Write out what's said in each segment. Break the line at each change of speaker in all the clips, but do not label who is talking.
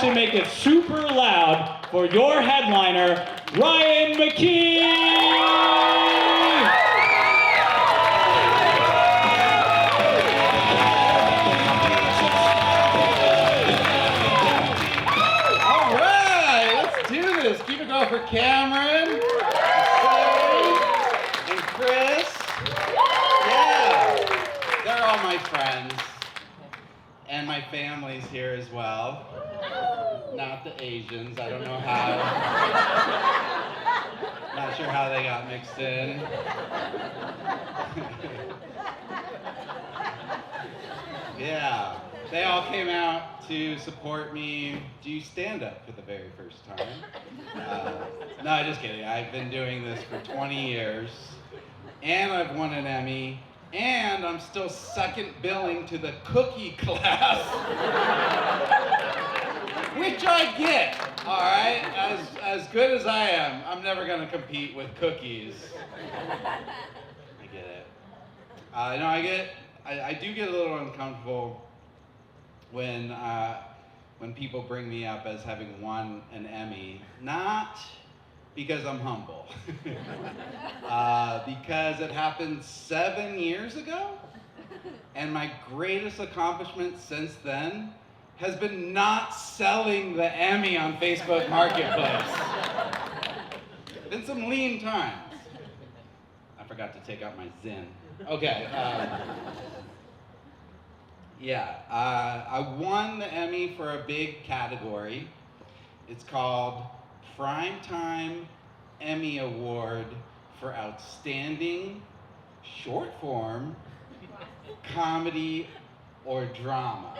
actually make it super loud for your headliner, Ryan McKee!
All right, let's do this. Keep it going for Cameron, Sane, and Chris. Yeah, they're all my friends. And my family's here as well. Not the Asians, I don't know how. Not sure how they got mixed in. Yeah, they all came out to support me do stand-up for the very first time. No, just kidding. I've been doing this for 20 years, and I've won an Emmy, and I'm still second billing to the cookie class, which I get, all right? As good as I am, I'm never gonna compete with cookies. I get it. No, I do get a little uncomfortable when people bring me up as having won an Emmy, not because I'm humble, because it happened 7 years ago, and my greatest accomplishment since then has been not selling the Emmy on Facebook Marketplace. Been some lean times. I forgot to take out my Zen. Okay. I won the Emmy for a big category. It's called Primetime Emmy Award for Outstanding Short Form Comedy or Drama.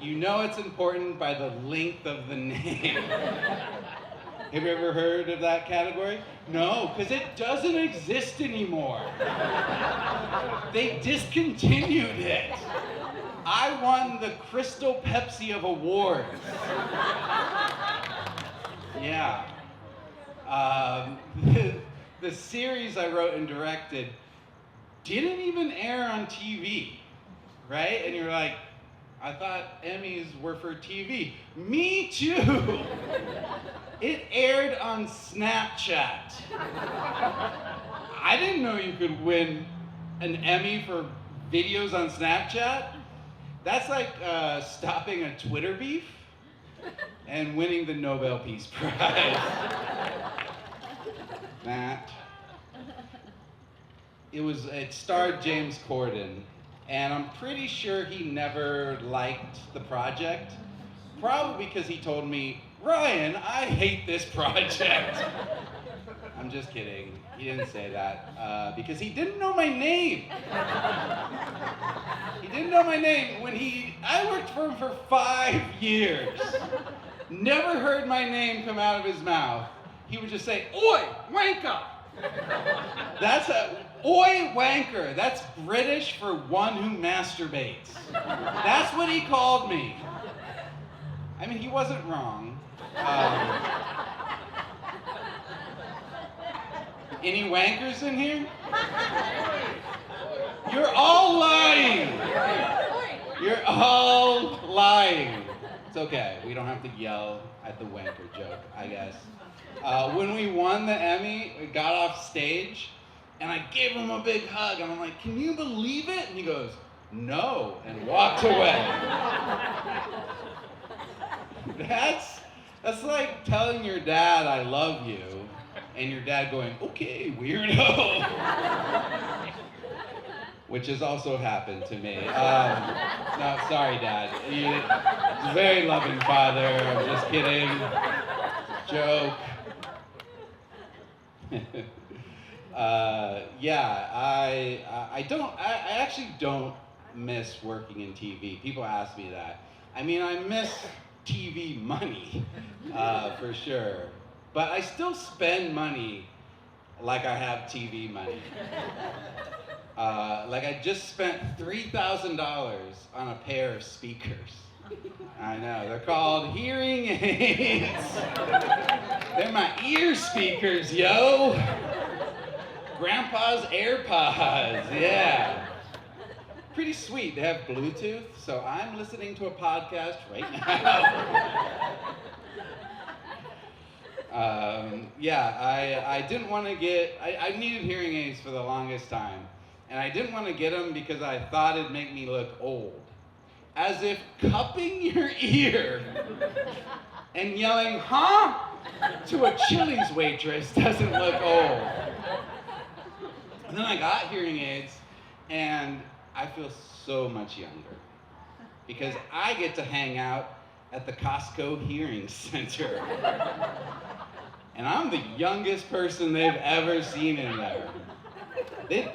You know it's important by the length of the name. Have you ever heard of that category? No, because it doesn't exist anymore. They discontinued it. I won the Crystal Pepsi of awards. Yeah. The series I wrote and directed didn't even air on TV, right? And you're like, I thought Emmys were for TV. Me too. It aired on Snapchat. I didn't know you could win an Emmy for videos on Snapchat. That's like stopping a Twitter beef and winning the Nobel Peace Prize. Matt. It starred James Corden, and I'm pretty sure he never liked the project, probably because he told me, Ryan, I hate this project. I'm just kidding. He didn't say that because he didn't know my name. He didn't know my name I worked for him for 5 years. Never heard my name come out of his mouth. He would just say, "Oi, wanker." Oi, wanker. That's British for one who masturbates. That's what he called me. I mean, he wasn't wrong. Any wankers in here? You're all lying. You're all lying. It's okay. We don't have to yell at the wanker joke, I guess. When we won the Emmy, we got off stage, and I gave him a big hug, and I'm like, "Can you believe it?" And he goes, "No," and walked away. That's like telling your dad, "I love you," and your dad going, "Okay, weirdo." Which has also happened to me. No, sorry, Dad. He's a very loving father. I'm just kidding. Joke. I actually don't miss working in TV. People ask me that. I mean, I miss TV money, for sure. But I still spend money like I have TV money. Like I just spent $3,000 on a pair of speakers. I know, they're called hearing aids. They're my ear speakers, yo. Grandpa's AirPods, yeah. pretty sweet. They have Bluetooth, so I'm listening to a podcast right now. I didn't want to get, I needed hearing aids for the longest time. And I didn't want to get them because I thought it'd make me look old. As if cupping your ear and yelling, huh? To a Chili's waitress doesn't look old. And then I got hearing aids, and I feel so much younger. Because I get to hang out at the Costco Hearing Center. And I'm the youngest person they've ever seen in there.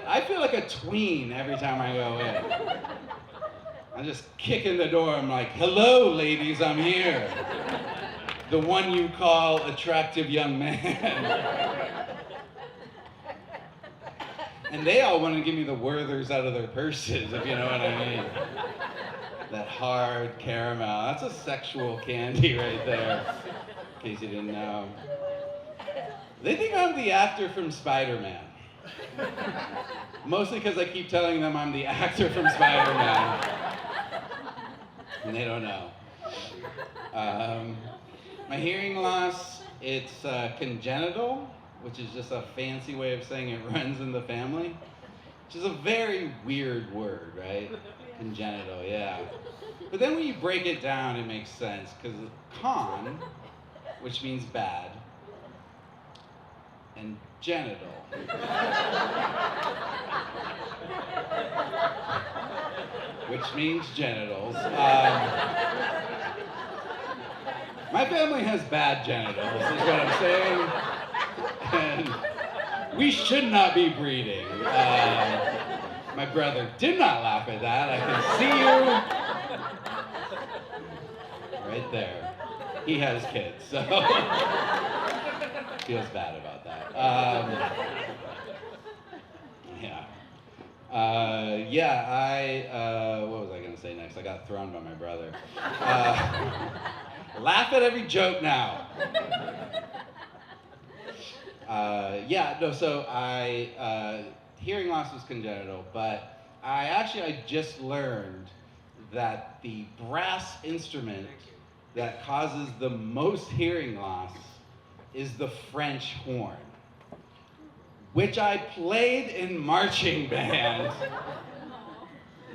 I feel like a tween every time I go in. I'm just kicking the door. I'm like, hello, ladies, I'm here. The one you call attractive young man. And they all want to give me the Werthers out of their purses, if you know what I mean. That hard caramel. That's a sexual candy right there, in case you didn't know. They think I'm the actor from Spider-Man. Mostly because I keep telling them I'm the actor from Spider-Man. And they don't know. My hearing loss, it's congenital, which is just a fancy way of saying it runs in the family. Which is a very weird word, right? Congenital, yeah. But then when you break it down, it makes sense, because con, which means bad, and genital. Which means genitals. My family has bad genitals, is what I'm saying. And we should not be breeding. My brother did not laugh at that. I can see you. Right there. He has kids, so feels bad about that. What was I gonna say next? I got thrown by my brother. Laugh at every joke now. Hearing loss is congenital, but I just learned that the brass instrument that causes the most hearing loss is the French horn, which I played in marching band.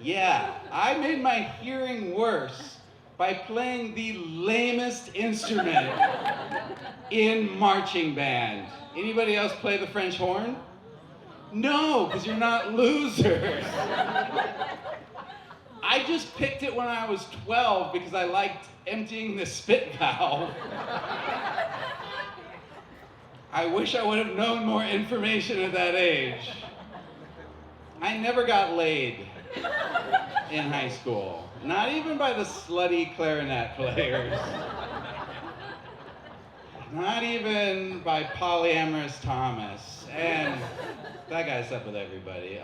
Yeah, I made my hearing worse by playing the lamest instrument in marching band. Anybody else play the French horn? No, because you're not losers. I just picked it when I was 12 because I liked emptying the spit valve. I wish I would have known more information at that age. I never got laid in high school. Not even by the slutty clarinet players. Not even by polyamorous Thomas. And that guy slept with everybody.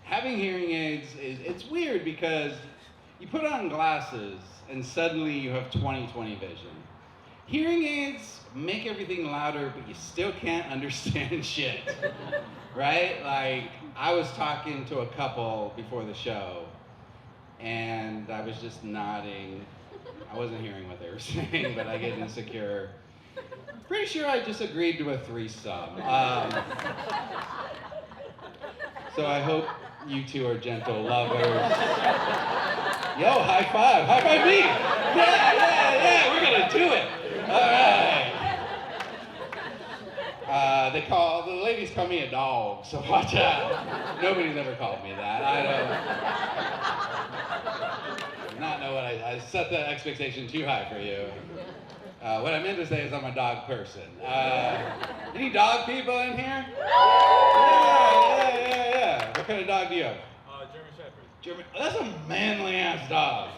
Having hearing aids, it's weird because you put on glasses and suddenly you have 20/20 vision. Hearing aids make everything louder, but you still can't understand shit, right? Like, I was talking to a couple before the show, and I was just nodding. I wasn't hearing what they were saying, but I get insecure. Pretty sure I just agreed to a threesome. So I hope you two are gentle lovers. Yo, high five. High five me. Yeah, we're gonna do it. All right. The ladies call me a dog, so watch out. Nobody's ever called me that. I don't not know what I set the expectation too high for you. What I meant to say is I'm a dog person. Any dog people in here? Yeah. What kind of dog do you have?
German Shepherd.
That's a manly ass dog.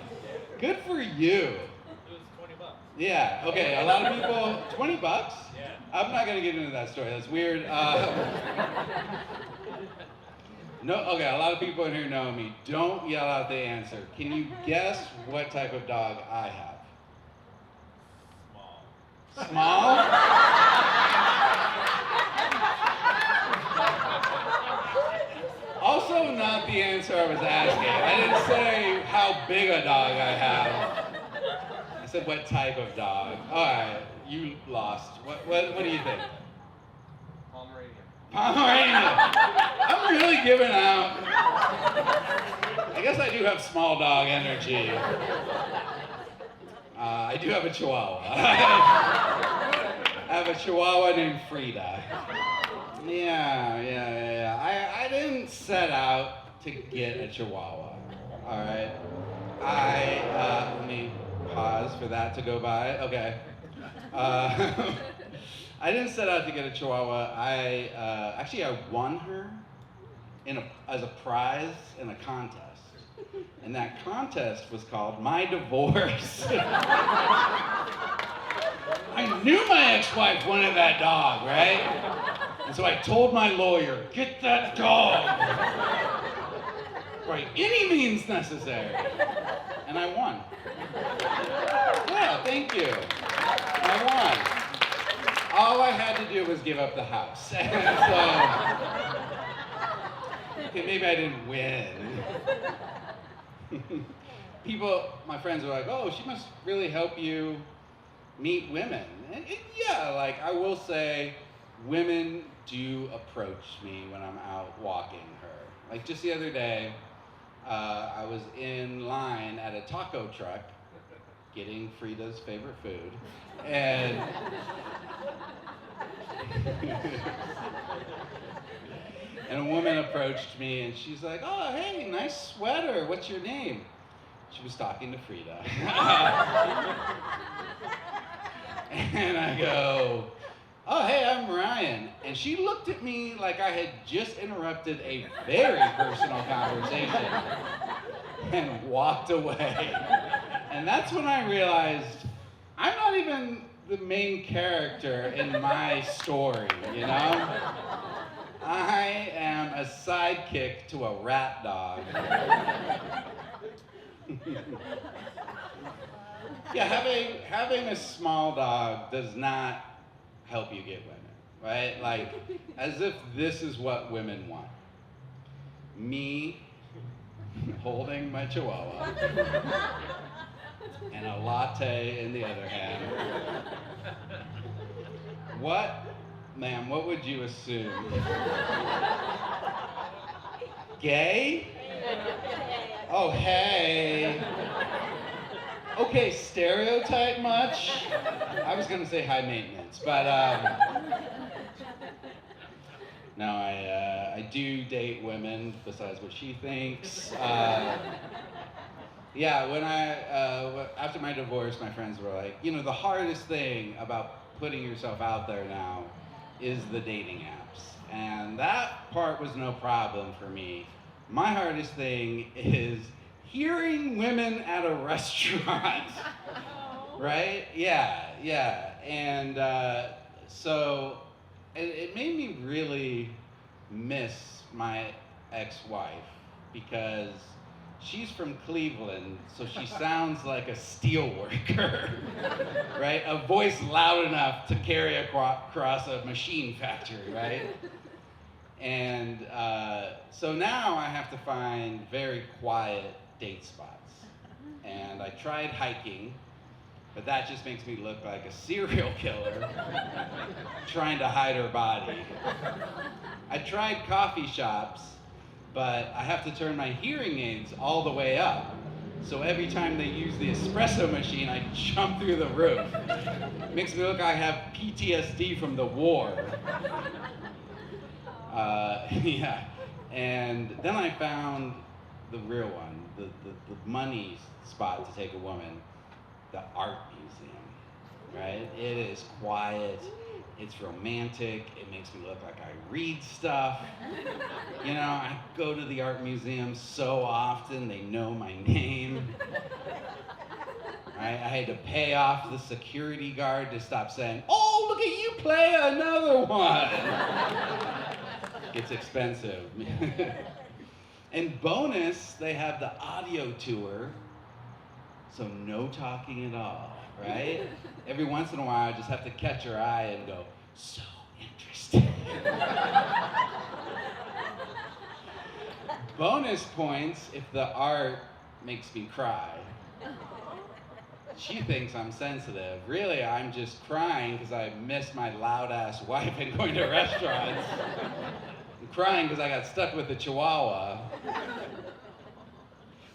Good for you.
It was $20.
Yeah, okay, a lot of people, $20?
Yeah.
I'm not gonna get into that story, that's weird. No, okay, a lot of people in here know me. Don't yell out the answer. Can you guess what type of dog I have?
Small.
Small? the answer I was asking. I didn't say how big a dog I have. I said what type of dog. All right, you lost. What do you think?
Pomeranian.
Pomeranian. I'm really giving out. I guess I do have small dog energy. I do have a Chihuahua. I have a Chihuahua named Frida. Yeah. I didn't set out to get a Chihuahua. All right. Let me pause for that to go by. Okay. I didn't set out to get a Chihuahua. I won her as a prize in a contest. And that contest was called My Divorce. I knew my ex-wife wanted that dog, right? And so I told my lawyer, get that dog. By any means necessary. And I won. Yeah, thank you. I won. All I had to do was give up the house. And so, okay, maybe I didn't win. My friends were like, oh, she must really help you meet women. And yeah, like I will say, women do approach me when I'm out walking her. Like just the other day, I was in line at a taco truck getting Frida's favorite food, and and a woman approached me and she's like, oh, hey, nice sweater. What's your name? She was talking to Frida. And I go, oh, hey, I'm Ryan. And she looked at me like I had just interrupted a very personal conversation and walked away. And that's when I realized I'm not even the main character in my story, you know? I am a sidekick to a rat dog. Yeah, having a small dog does not help you get women, right? Like, as if this is what women want. Me holding my Chihuahua and a latte in the other hand. What, ma'am, what would you assume? Gay? Oh, hey. Okay, stereotype much? I was gonna say high maintenance, but no, I do date women besides what she thinks. Yeah, when after my divorce, my friends were like, you know, the hardest thing about putting yourself out there now is the dating apps. And that part was no problem for me. My hardest thing is hearing women at a restaurant, right? Yeah. And so it made me really miss my ex-wife because she's from Cleveland, so she sounds like a steel worker, right? A voice loud enough to carry across a machine factory, right? And so now I have to find very quiet date spots. And I tried hiking, but that just makes me look like a serial killer trying to hide her body. I tried coffee shops, but I have to turn my hearing aids all the way up. So every time they use the espresso machine, I jump through the roof. It makes me look like I have PTSD from the war. Yeah. And then I found the real one, the money spot to take a woman, the art museum, right? It is quiet, it's romantic, it makes me look like I read stuff. You know, I go to the art museum so often, they know my name. I had to pay off the security guard to stop saying, oh, look at you play another one. It's expensive. And bonus, they have the audio tour, so no talking at all, right? Every once in a while, I just have to catch her eye and go, so interesting. Bonus points if the art makes me cry. She thinks I'm sensitive. Really, I'm just crying because I miss my loud-ass wife and going to restaurants. I'm crying because I got stuck with the Chihuahua.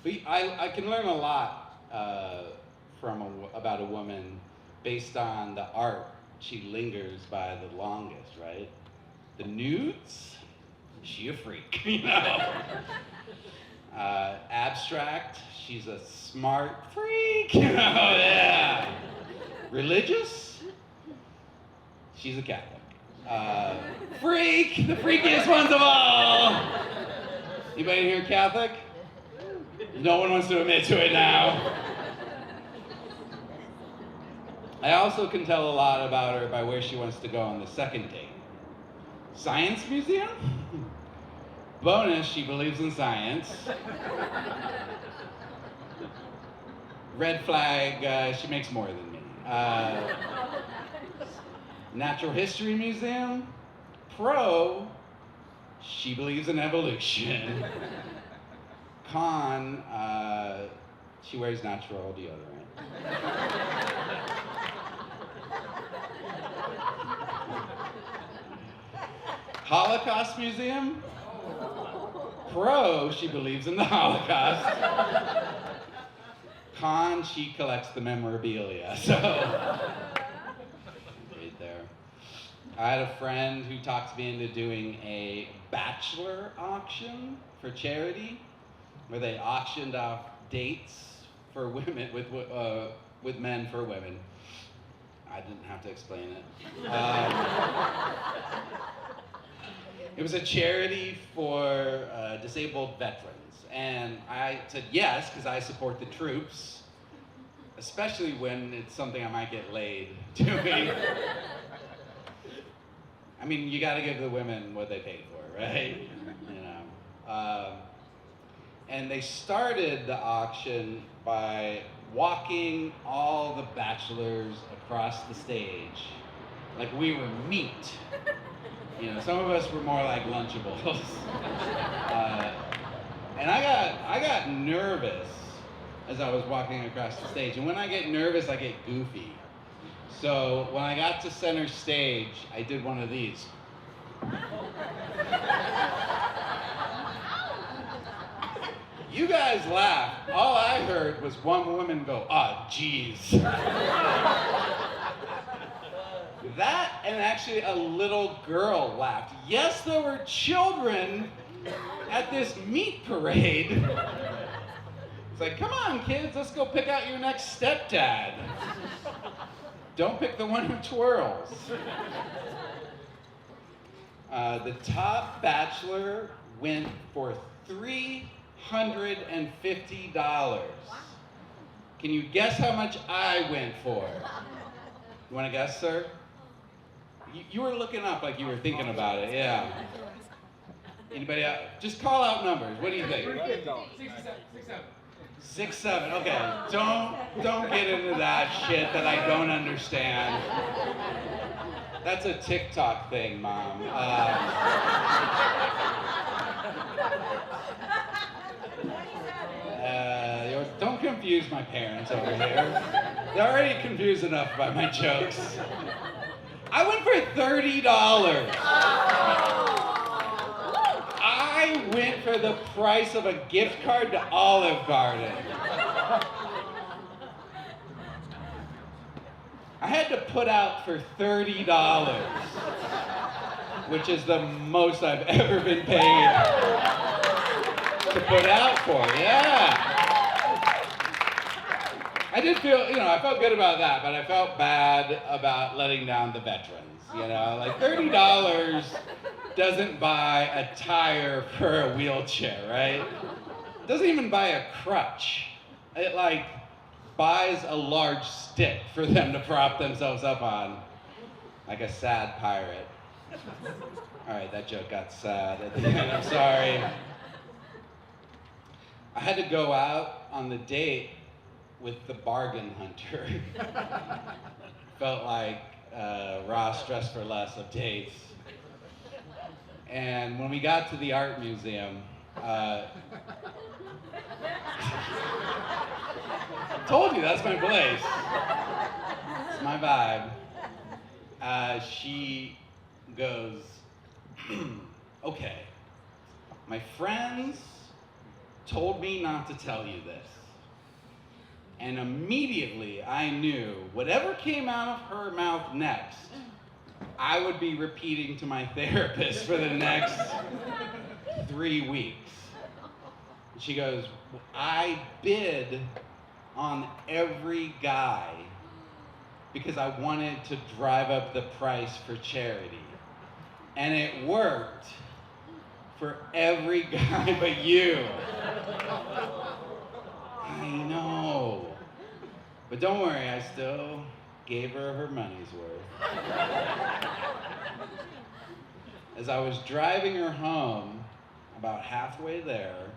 But I can learn a lot about a woman based on the art she lingers by the longest, right? The nudes, she a freak, you know? Abstract, she's a smart freak, you know, yeah. Religious, she's a Catholic. Freak, the freakiest ones of all. Anybody here Catholic? No one wants to admit to it now. I also can tell a lot about her by where she wants to go on the second date. Science museum? Bonus, she believes in science. Red flag, she makes more than me. Natural History Museum? Pro, she believes in evolution. Con, she wears natural deodorant. Holocaust Museum? Pro, she believes in the Holocaust. Con, she collects the memorabilia, so. Right there. I had a friend who talked me into doing a Bachelor auction for charity, where they auctioned off dates for women, with men for women. I didn't have to explain it. It was a charity for disabled veterans. And I said yes, because I support the troops, especially when it's something I might get laid doing. I mean, you gotta give the women what they paid for, right? You know. And they started the auction by walking all the bachelors across the stage like we were meat. You know, some of us were more like Lunchables. And I got nervous as I was walking across the stage. And when I get nervous, I get goofy. So when I got to center stage, I did one of these. You guys laughed. All I heard was one woman go, "Ah, geez." That and actually a little girl laughed. Yes, there were children at this meat parade. It's like, come on, kids, let's go pick out your next stepdad. Don't pick the one who twirls. The top bachelor went for $350. Can you guess how much I went for? You want to guess, sir? You were looking up like you were thinking about it, yeah. Anybody else? Just call out numbers. What do you think? 6'7". Okay. Don't get into that shit that I don't understand. That's a TikTok thing, Mom. Don't confuse my parents over here. They're already confused enough by my jokes. I went for $30. I went for the price of a gift card to Olive Garden. I had to put out for $30, which is the most I've ever been paid to put out for, yeah. I did feel, I felt good about that, but I felt bad about letting down the veterans, Like $30 doesn't buy a tire for a wheelchair, right? It doesn't even buy a crutch. It buys a large stick for them to prop themselves up on, like a sad pirate. All right, that joke got sad at the end, I'm sorry. I had to go out on the date with the bargain hunter. Felt like Ross Dress for Less of dates. And when we got to the art museum, Told you, that's my place. It's my vibe. She goes, okay, my friends told me not to tell you this. And immediately I knew whatever came out of her mouth next, I would be repeating to my therapist for the next 3 weeks. She goes, I bid on every guy because I wanted to drive up the price for charity. And it worked for every guy but you. I know. But don't worry, I still gave her money's worth. As I was driving her home, about halfway there,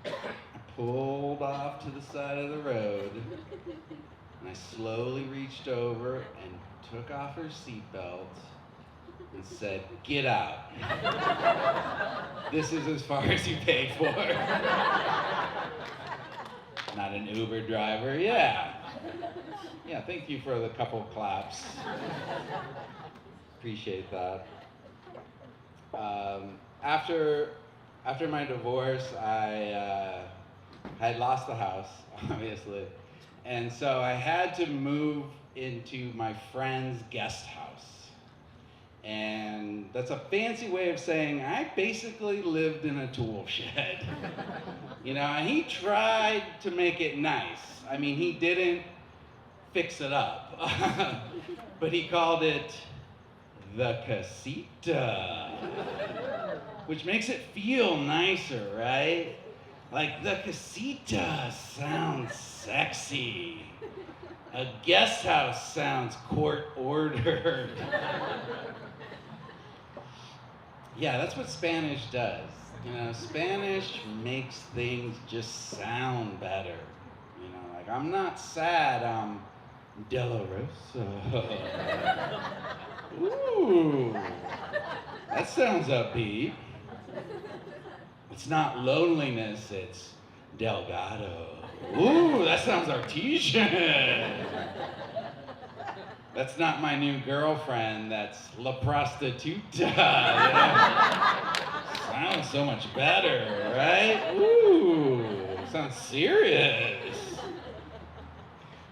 I pulled off to the side of the road, and I slowly reached over and took off her seatbelt and said, get out. This is as far as you paid for. Not an Uber driver, yeah. Yeah, thank you for the couple claps. Appreciate that. After my divorce, I had lost the house, obviously. And so I had to move into my friend's guest house. And that's a fancy way of saying I basically lived in a tool shed. You know, and he tried to make it nice. I mean, he didn't fix it up. But he called it the casita, which makes it feel nicer, right? Like, the casita sounds sexy. A guest house sounds court-ordered. Yeah, that's what Spanish does. You know, Spanish makes things just sound better. You know, like, I'm not sad, I'm De La Rosa. Ooh, that sounds upbeat. It's not loneliness, it's Delgado. Ooh, that sounds artesian. That's not my new girlfriend, that's La Prostituta. You know? Sounds so much better, right? Ooh, sounds serious.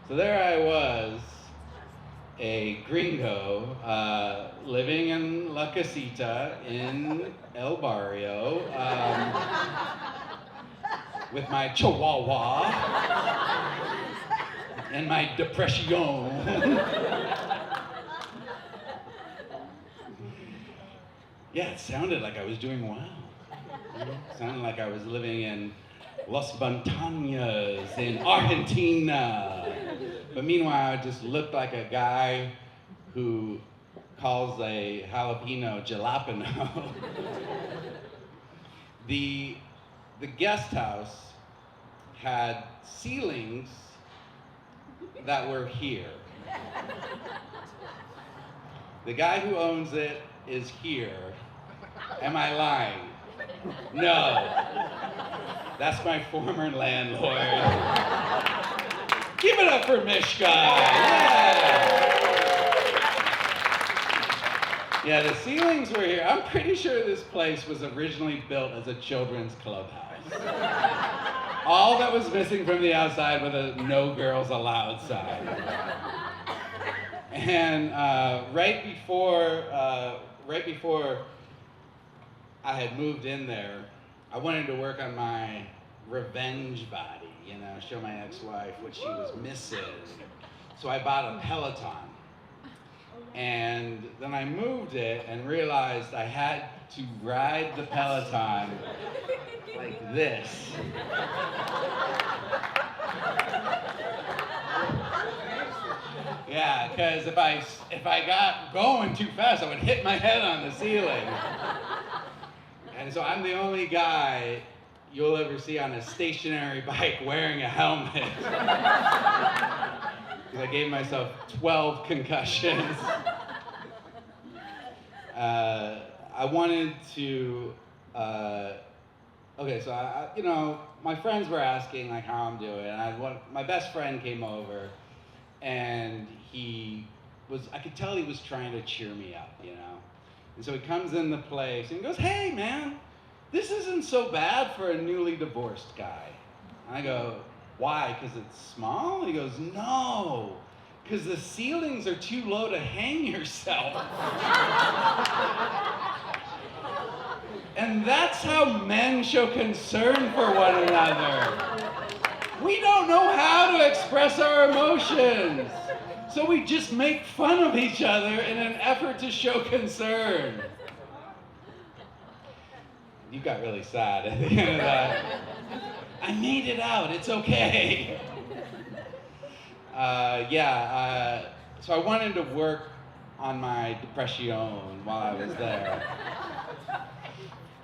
So there I was, a gringo, living in La Casita in El Barrio, with my Chihuahua and my depression. Yeah, it sounded like I was doing well. It sounded like I was living in Las Montañas in Argentina. But meanwhile, I just looked like a guy who calls a jalapeno jalapeno. The guest house had ceilings that were here. The guy who owns it is here. Am I lying? No. That's my former landlord. Give it up for Mishka. Yeah, the ceilings were here. I'm pretty sure this place was originally built as a children's clubhouse. All that was missing from the outside was a no girls allowed sign. And right before I had moved in there, I wanted to work on my revenge body, you know, show my ex-wife what she was missing. So I bought a Peloton. And then I moved it and realized I had to ride the Peloton like this. Yeah, because if I got going too fast, I would hit my head on the ceiling. And so I'm the only guy you'll ever see on a stationary bike wearing a helmet. Because I gave myself 12 concussions. I wanted to okay, so my friends were asking like how I'm doing, and my best friend came over, and I could tell he was trying to cheer me up, And so he comes in the place and he goes, "Hey man, this isn't so bad for a newly divorced guy." And I go, "Why? Because it's small?" And he goes, "No, because the ceilings are too low to hang yourself." And that's how men show concern for one another. We don't know how to express our emotions. So we just make fun of each other in an effort to show concern. You got really sad at the end of that. I made it out, it's okay. So I wanted to work on my depression while I was there.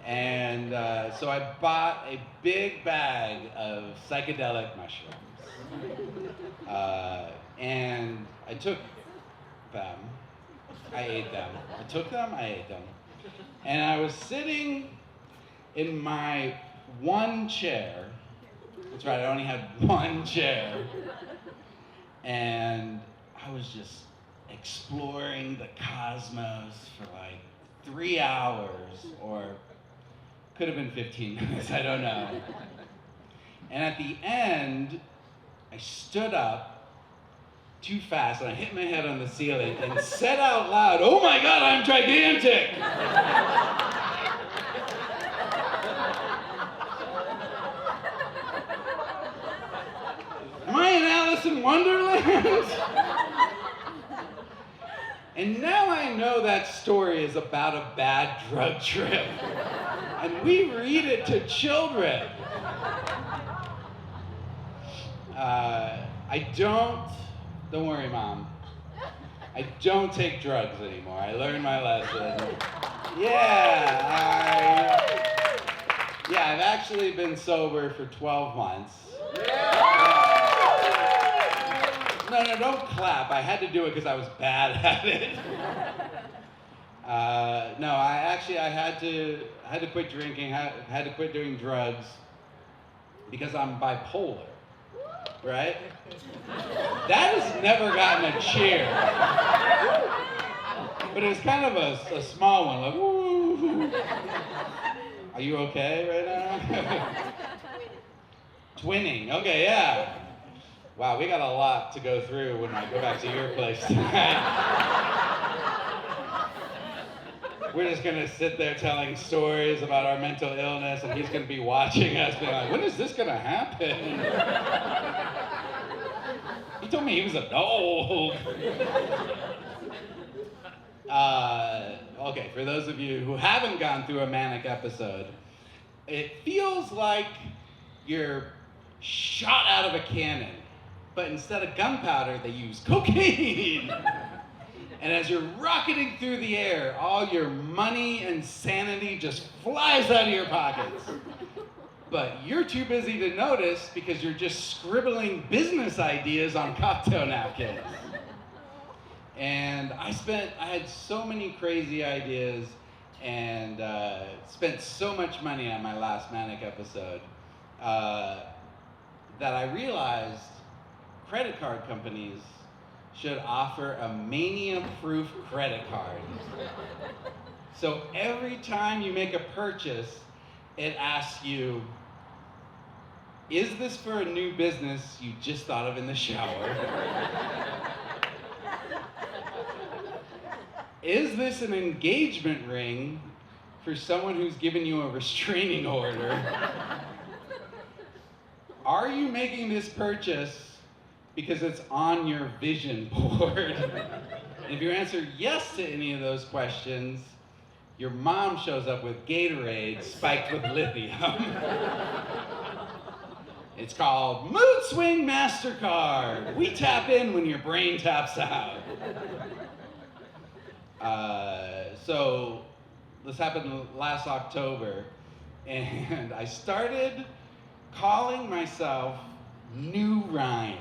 And so I bought a big bag of psychedelic mushrooms. And I took them, I ate them. I took them, I ate them. And I was sitting in my one chair. That's right, I only had one chair. And I was just exploring the cosmos for like 3 hours, or could have been 15 minutes, I don't know. And at the end, I stood up too fast and I hit my head on the ceiling and said out loud, "Oh my God, I'm gigantic!" Am I in Alice in Wonderland? And now I know that story is about a bad drug trip. And we read it to children. Don't worry, Mom. I don't take drugs anymore. I learned my lesson. I've actually been sober for 12 months. No, don't clap. I had to do it because I was bad at it. I had to quit drinking, had to quit doing drugs because I'm bipolar, right? That has never gotten a cheer. But it was kind of a small one, like, woo. Are you okay right now? Twinning, okay, yeah. Wow, we got a lot to go through when I go back to your place tonight. We're just gonna sit there telling stories about our mental illness, and he's gonna be watching us being like, when is this gonna happen? He told me he was adult. Okay, for those of you who haven't gone through a manic episode, it feels like you're shot out of a cannon, but instead of gunpowder, they use cocaine. And as you're rocketing through the air, all your money and sanity just flies out of your pockets. But you're too busy to notice because you're just scribbling business ideas on cocktail napkins. And I had so many crazy ideas and spent so much money on my last manic episode that I realized credit card companies should offer a mania-proof credit card. So every time you make a purchase, it asks you, is this for a new business you just thought of in the shower? Is this an engagement ring for someone who's given you a restraining order? Are you making this purchase because it's on your vision board? And if you answer yes to any of those questions, your mom shows up with Gatorade spiked with lithium. It's called Mood Swing MasterCard. We tap in when your brain taps out. So this happened last October, and I started calling myself New Ryan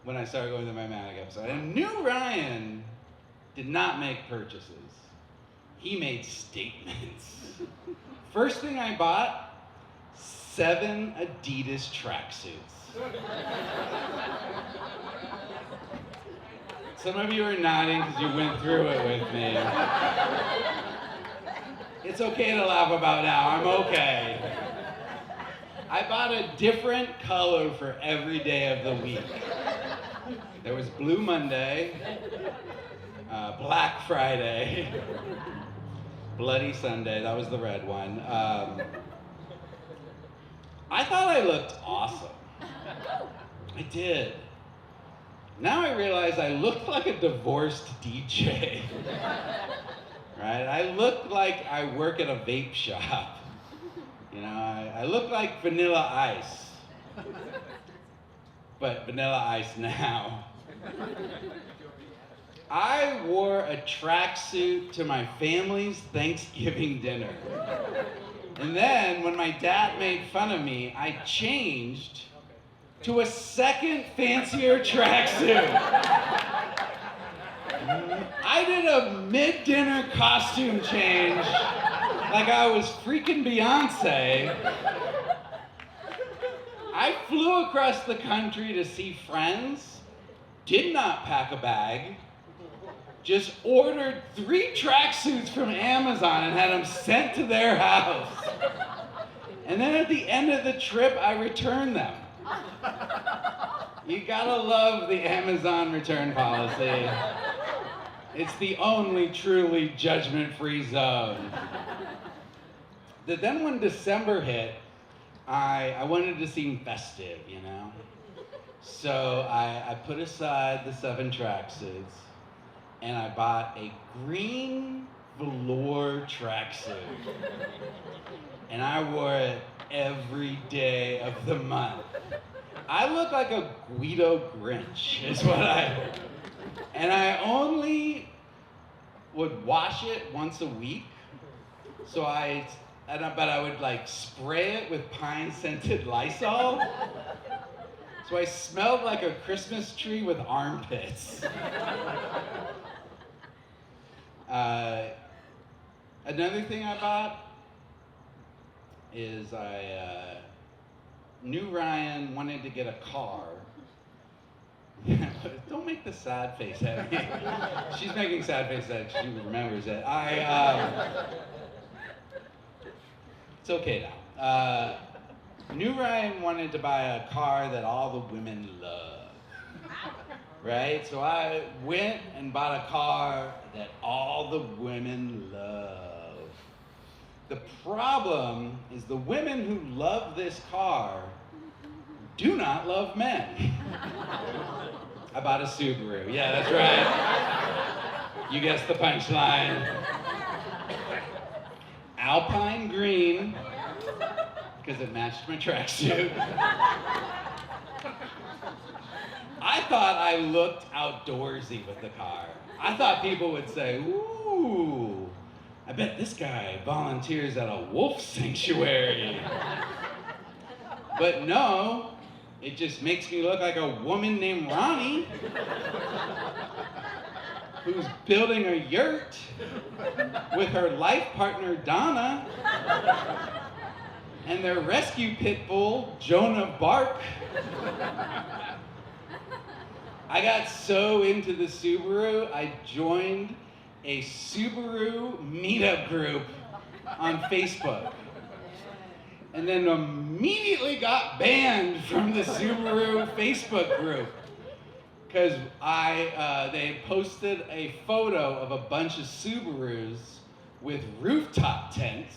when I started going through my manic episode. And New Ryan did not make purchases. He made statements. First thing I bought, 7 Adidas tracksuits. Some of you are nodding because you went through it with me. It's okay to laugh about now, I'm okay. I bought a different color for every day of the week. There was Blue Monday, Black Friday, Bloody Sunday, that was the red one. I thought I looked awesome. I did. Now I realize I look like a divorced DJ. Right? I look like I work at a vape shop. You know, I look like Vanilla Ice. But Vanilla Ice now. I wore a tracksuit to my family's Thanksgiving dinner. And then when my dad made fun of me, I changed to a second fancier tracksuit. I did a mid-dinner costume change like I was freaking Beyonce. I flew across the country to see friends, did not pack a bag, just ordered 3 tracksuits from Amazon and had them sent to their house. And then at the end of the trip, I returned them. You gotta love the Amazon return policy. It's the only truly judgment-free zone. Then when December hit, I wanted to seem festive, you know? So I put aside the 7 tracksuits and I bought a green velour tracksuit. And I wore it every day of the month. I look like a Guido Grinch, is what and I only would wash it once a week. So but I would like spray it with pine-scented Lysol. So I smelled like a Christmas tree with armpits. Another thing I bought is I knew Ryan wanted to get a car. Don't make the sad face at me. She's making sad face that she remembers it. It's okay now. Knew Ryan wanted to buy a car that all the women love. Right? So I went and bought a car that all the women love. The problem is the women who love this car do not love men. I bought a Subaru. Yeah, that's right. You guessed the punchline. Alpine green, because it matched my tracksuit. I thought I looked outdoorsy with the car. I thought people would say, ooh, I bet this guy volunteers at a wolf sanctuary. But no, it just makes me look like a woman named Ronnie who's building a yurt with her life partner, Donna, and their rescue pit bull, Joan of Bark. I got so into the Subaru, I joined a Subaru meetup group on Facebook. And then immediately got banned from the Subaru Facebook group. Because they had posted a photo of a bunch of Subarus with rooftop tents.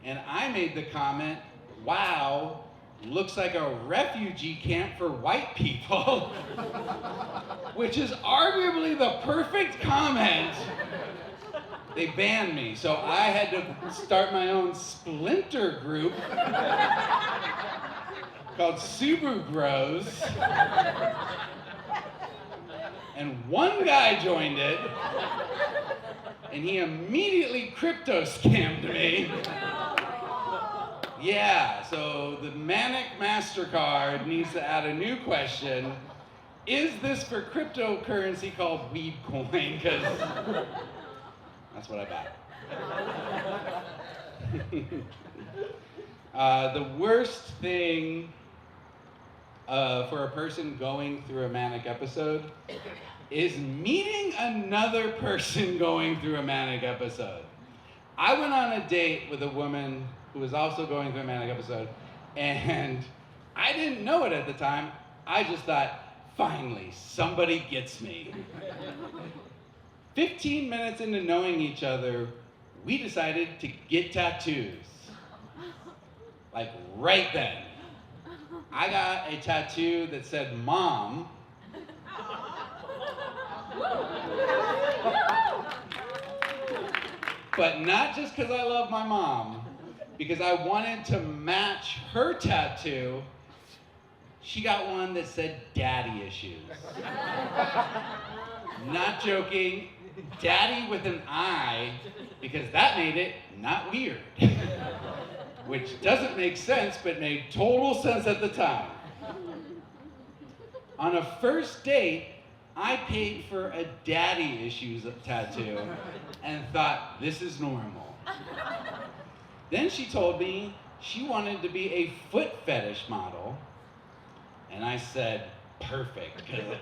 And I made the comment, wow, looks like a refugee camp for white people. Which is arguably the perfect comment. They banned me, so I had to start my own splinter group called Subaru Bros. And one guy joined it, and he immediately crypto scammed me. Yeah, so the Manic MasterCard needs to add a new question. Is this for cryptocurrency called weed coin? Because that's what I The worst thing for a person going through a manic episode is meeting another person going through a manic episode. I went on a date with a woman who was also going through a manic episode, and I didn't know it at the time. I just thought, finally, somebody gets me. 15 minutes into knowing each other, we decided to get tattoos. Like right then. I got a tattoo that said Mom. But not just because I love my mom, because I wanted to match her tattoo. She got one that said Daddy Issues. Not joking, Daddy with an I, because that made it not weird. Which doesn't make sense, but made total sense at the time. On a first date, I paid for a Daddy Issues tattoo and thought, this is normal. Then she told me she wanted to be a foot fetish model, and I said, perfect, because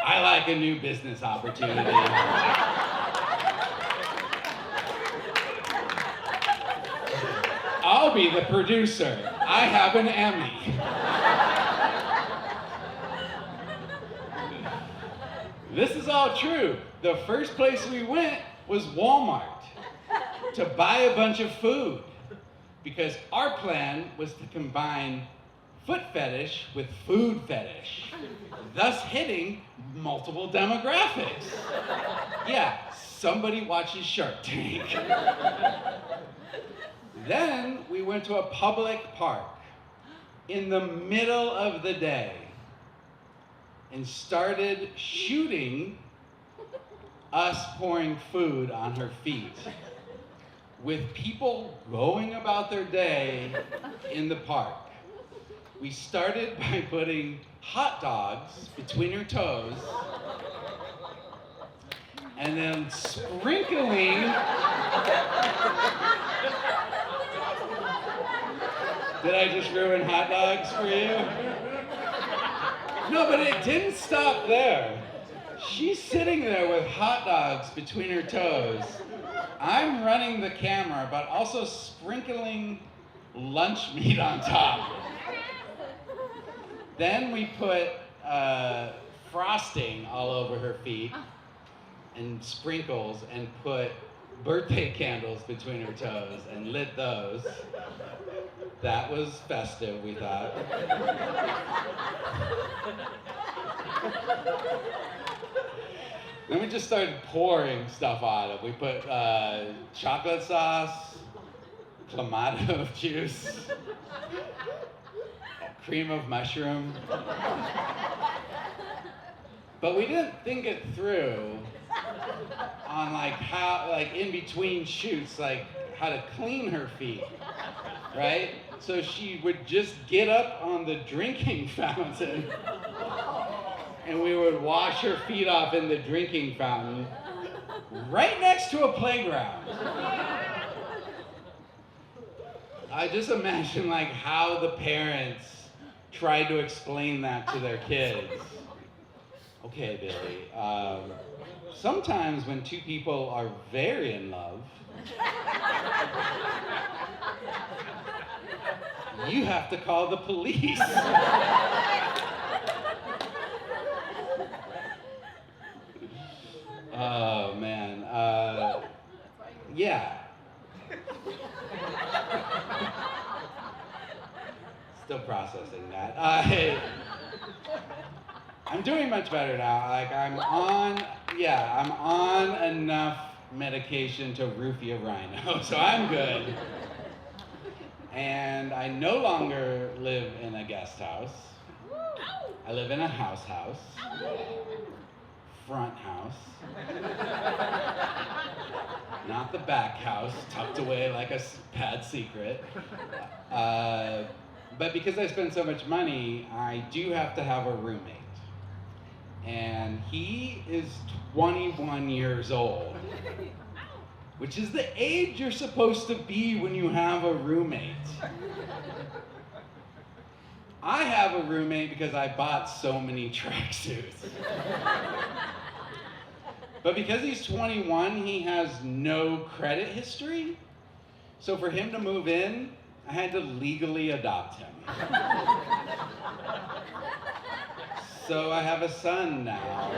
I like a new business opportunity. I'll be the producer. I have an Emmy. This is all true. The first place we went was Walmart to buy a bunch of food because our plan was to combine foot fetish with food fetish, thus hitting multiple demographics. Yeah, somebody watches Shark Tank. Then we went to a public park in the middle of the day and started shooting us pouring food on her feet with people going about their day in the park. We started by putting hot dogs between her toes and then sprinkling. Did I just ruin hot dogs for you? No, but it didn't stop there. She's sitting there with hot dogs between her toes. I'm running the camera, but also sprinkling lunch meat on top. Then we put frosting all over her feet and sprinkles and put birthday candles between her toes and lit those. That was festive, we thought. Then we just started pouring stuff on it. We put chocolate sauce, clamato juice, cream of mushroom. But we didn't think it through on how, in between shoots, how to clean her feet, right? So she would just get up on the drinking fountain and we would wash her feet off in the drinking fountain right next to a playground. I just imagine how the parents tried to explain that to their kids. Okay, Billy, sometimes when two people are very in love, you have to call the police. Oh, man. Yeah. Still processing that. I'm doing much better now. I'm on enough medication to roofie a rhino, so I'm good. And I no longer live in a guest house. I live in a house. Front house. Not the back house, tucked away like a bad secret. But because I spend so much money, I do have to have a roommate. And he is 21 years old. which is the age you're supposed to be when you have a roommate. I have a roommate because I bought so many tracksuits. But because he's 21, he has no credit history. So for him to move in, I had to legally adopt him. So I have a son now.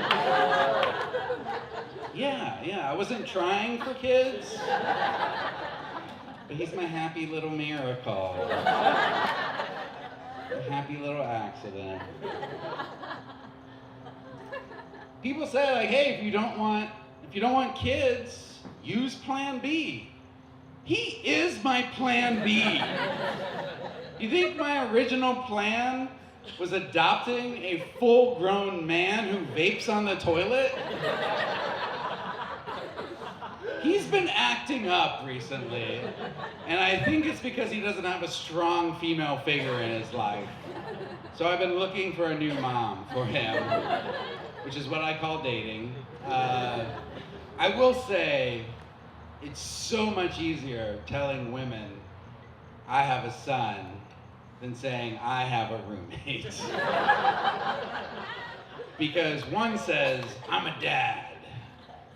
Yeah, I wasn't trying for kids, but he's my happy little miracle. A happy little accident. People say, like, hey, if you don't want kids, use Plan B. He is my Plan B. You think my original plan was adopting a full-grown man who vapes on the toilet? He's been acting up recently, and I think it's because he doesn't have a strong female figure in his life. So I've been looking for a new mom for him, which is what I call dating. I will say, it's so much easier telling women I have a son than saying I have a roommate. Because one says, I'm a dad.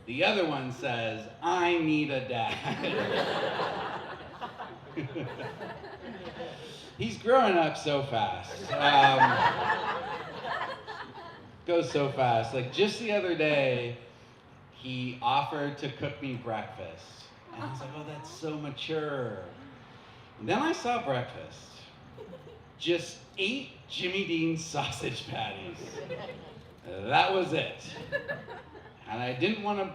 The other one says, I need a dad. He's growing up so fast. Goes so fast. Like just the other day, he offered to cook me breakfast. And I was like, oh, that's so mature. And then I saw breakfast. Just 8 Jimmy Dean sausage patties. That was it. And I didn't want to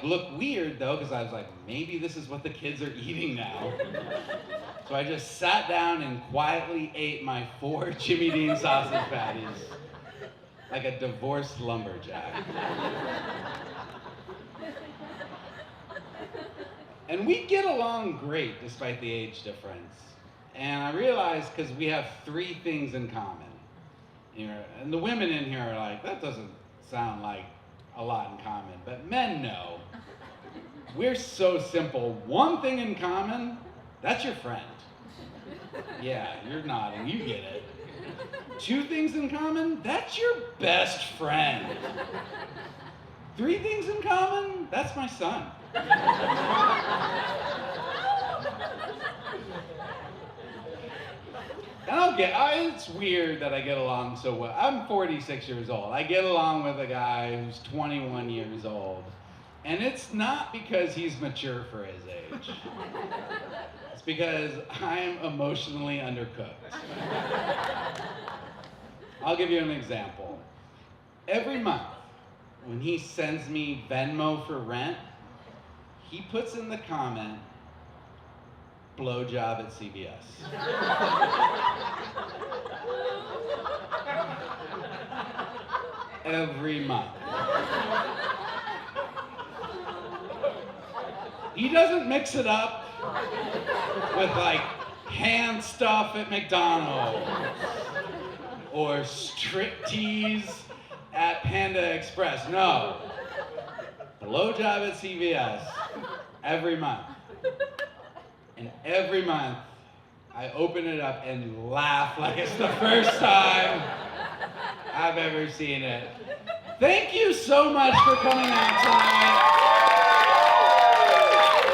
look weird though, because I was like, maybe this is what the kids are eating now. So I just sat down and quietly ate my 4 Jimmy Dean sausage patties like a divorced lumberjack. And we get along great despite the age difference. And I realized, because we have 3 things in common. And the women in here are like, that doesn't sound like a lot in common, but men know. We're so simple. 1 thing in common, that's your friend. Yeah, you're nodding, you get it. 2 things in common, that's your best friend. 3 things in common, that's my son. And it's weird that I get along so well. I'm 46 years old. I get along with a guy who's 21 years old. And it's not because he's mature for his age. It's because I'm emotionally undercooked. I'll give you an example. Every month, when he sends me Venmo for rent, he puts in the comment, blowjob at CVS. Every month. He doesn't mix it up with like hand stuff at McDonald's or striptease at Panda Express. No. Blowjob at CVS every month. And every month, I open it up and laugh like it's the first time I've ever seen it. Thank you so much for coming out tonight.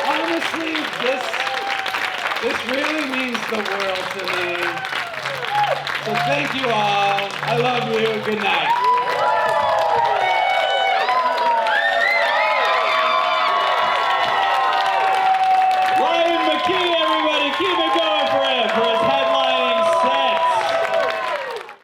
Honestly, this really means the world to me. So thank you all. I love you. Good night.